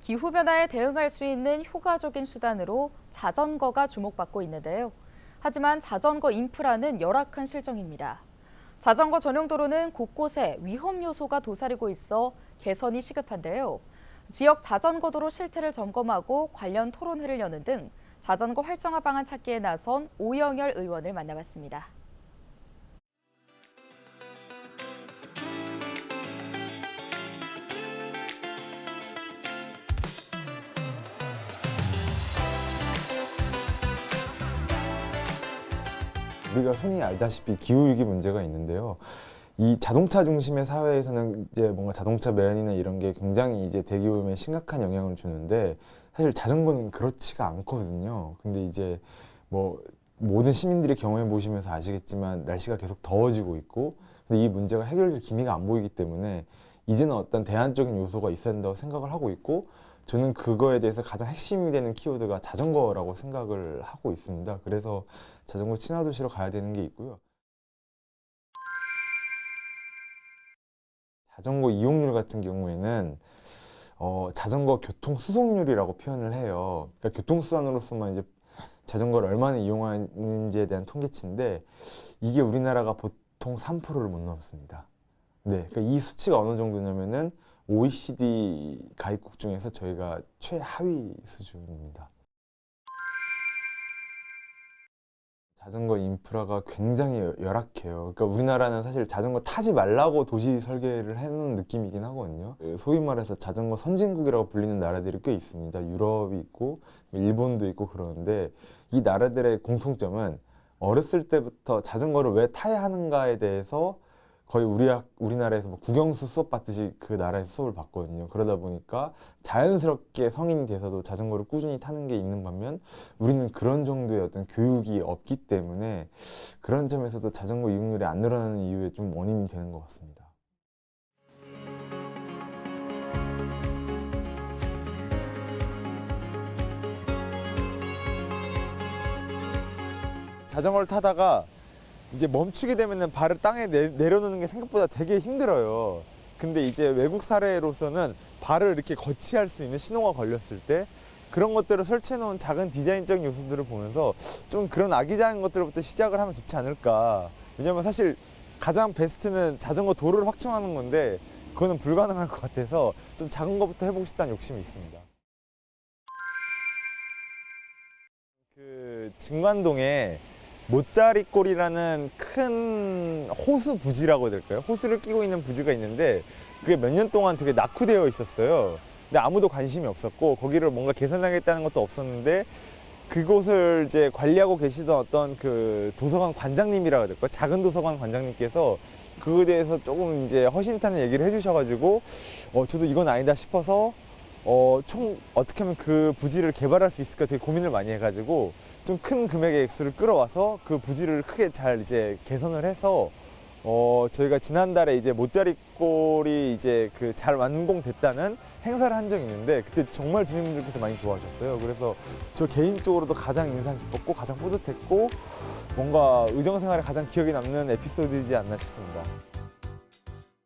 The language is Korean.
기후변화에 대응할 수 있는 효과적인 수단으로 자전거가 주목받고 있는데요. 하지만 자전거 인프라는 열악한 실정입니다. 자전거 전용 도로는 곳곳에 위험 요소가 도사리고 있어 개선이 시급한데요. 지역 자전거 도로 실태를 점검하고 관련 토론회를 여는 등 자전거 활성화 방안 찾기에 나선 오영열 의원을 만나봤습니다. 우리가 흔히 알다시피 기후위기 문제가 있는데요. 이 자동차 중심의 사회에서는 이제 뭔가 자동차 매연이나 이런 게 굉장히 이제 대기오염에 심각한 영향을 주는데 사실 자전거는 그렇지가 않거든요. 근데 이제 뭐 모든 시민들이 경험해 보시면서 아시겠지만 날씨가 계속 더워지고 있고 근데 이 문제가 해결될 기미가 안 보이기 때문에 이제는 어떤 대안적인 요소가 있어야 된다고 생각을 하고 있고 저는 그거에 대해서 가장 핵심이 되는 키워드가 자전거라고 생각을 하고 있습니다. 그래서 자전거 친화도시로 가야 되는 게 있고요. 자전거 이용률 같은 경우에는 자전거 교통 수속률이라고 표현을 해요. 그러니까 교통수단으로서만 이제 자전거를 얼마나 이용하는지에 대한 통계치인데 이게 우리나라가 보통 3%를 못 넘습니다. 네, 그러니까 이 수치가 어느 정도냐면은 OECD 가입국 중에서 저희가 최하위 수준입니다. 자전거 인프라가 굉장히 열악해요. 그러니까 우리나라는 사실 자전거 타지 말라고 도시 설계를 해놓은 느낌이긴 하거든요. 소위 말해서 자전거 선진국이라고 불리는 나라들이 꽤 있습니다. 유럽이 있고 일본도 있고 그러는데 이 나라들의 공통점은 어렸을 때부터 자전거를 왜 타야 하는가에 대해서 거의 우리나라에서 뭐 국영수 수업 받듯이 그 나라에서 수업을 받거든요. 그러다 보니까 자연스럽게 성인이 돼서도 자전거를 꾸준히 타는 게 있는 반면 우리는 그런 정도의 어떤 교육이 없기 때문에 그런 점에서도 자전거 이용률이 안 늘어나는 이유에 좀 원인이 되는 것 같습니다. 자전거를 타다가 이제 멈추게 되면은 발을 땅에 내려놓는 게 생각보다 되게 힘들어요. 근데 이제 외국 사례로서는 발을 이렇게 거치할 수 있는 신호가 걸렸을 때 그런 것들을 설치해 놓은 작은 디자인적인 요소들을 보면서 좀 그런 아기자기한 것들부터 시작을 하면 좋지 않을까. 왜냐면 사실 가장 베스트는 자전거 도로를 확충하는 건데 그거는 불가능할 것 같아서 좀 작은 것부터 해보고 싶다는 욕심이 있습니다. 그 진관동에 모짜리꼴이라는 큰 호수 부지라고 해야 될까요? 호수를 끼고 있는 부지가 있는데 그게 몇 년 동안 되게 낙후되어 있었어요. 근데 아무도 관심이 없었고 거기를 뭔가 개선하겠다는 것도 없었는데 그곳을 이제 관리하고 계시던 어떤 그 도서관 관장님이라고 해야 될까요? 작은 도서관 관장님께서 그거에 대해서 조금 이제 허심탄회 얘기를 해주셔가지고 저도 이건 아니다 싶어서 총 어떻게 하면 그 부지를 개발할 수 있을까 되게 고민을 많이 해가지고 좀 큰 금액의 액수를 끌어와서 그 부지를 크게 잘 이제 개선을 해서 저희가 지난달에 이제 모짜리꼴이 이제 그 잘 완공됐다는 행사를 한 적이 있는데 그때 정말 주민분들께서 많이 좋아하셨어요. 그래서 저 개인적으로도 가장 인상 깊었고 가장 뿌듯했고 뭔가 의정생활에 가장 기억에 남는 에피소드이지 않나 싶습니다.